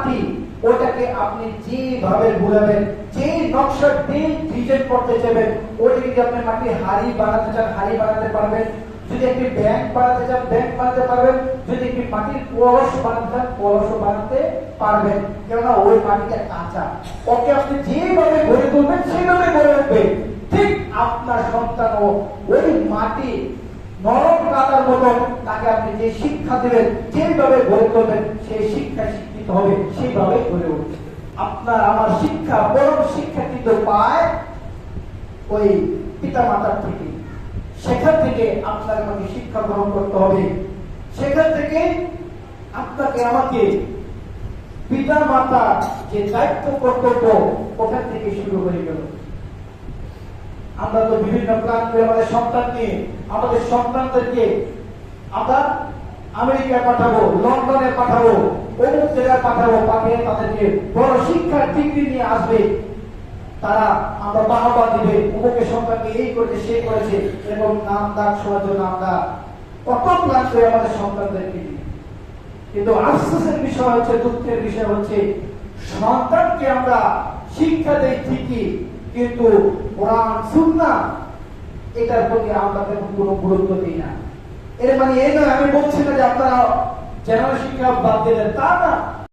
মাটি, ওটাকে আপনি যেভাবে বুলাবেন, যে নকশা ডিজাইন করতে চাইবেন, ওটাকে যদি আপনি মাটি হাড়ি বানাতে চান হাড়ি বানাতে পারবেন, যদি একটি ব্যাংক বানাতে চান ব্যাংক বানাতে পারবেন, যদি একটি মাটির কলস বানাতে চান কলস বানাতে পারবেন। কেননা ওই মাটিটা কাঁচা, ওকে আপনি যেভাবে গড়ে তুলবেন সেভাবে গড়ে উঠবে। ঠিক আপনার সন্তানও ওই মাটি নরম কাদার মতো, তাকে আপনি যে শিক্ষা দেবেন যেভাবে গড়ে তুলবেন সেই শিক্ষায় শিক্ষিত হবে, সেইভাবে গড়ে উঠবে। আপনার আমার শিক্ষা, পরম শিক্ষা কিন্তু পায় ওই পিতা মাতার থেকে। সেখান থেকে আপনার আমাকে শিক্ষা গ্রহণ করতে হবে। সেখান থেকে আপনাকে আমাকে পিতা মাতা যে দায়িত্ব কর্তব্য, ওখান থেকে শুরু হয়ে গেল। আমরা তো বিভিন্ন প্ল্যান করে আমাদের সন্তান নিয়ে, আমাদের সন্তানদেরকে আমরা আমেরিকায় পাঠাবো, লন্ডনে পাঠাবো, অমুক জায়গায় পাঠাবো, পাঠিয়ে তাদেরকে বড় শিক্ষার ডিগ্রি নিয়ে আসবে। তারা আমরা বাহবা দিবে, অমুকের সন্তানকে এই করেছে সে করেছে, এবং নাম ডাক শোনার জন্য আমরা কত প্ল্যান করে আমাদের সন্তানদেরকে দিই। কিন্তু আফসোসের বিষয় হচ্ছে, দুঃখের বিষয় হচ্ছে, সন্তানকে আমরা শিক্ষা দেই ঠিকই, কিন্তু কোরআন সুন্নাহ এটার প্রতি আমরা তেমন কোনো গুরুত্ব দিই না। এর মানে এই নয়, আমি বলছি না যে আপনারা জেনারেল শিক্ষা বাদ দিলেন, তা না।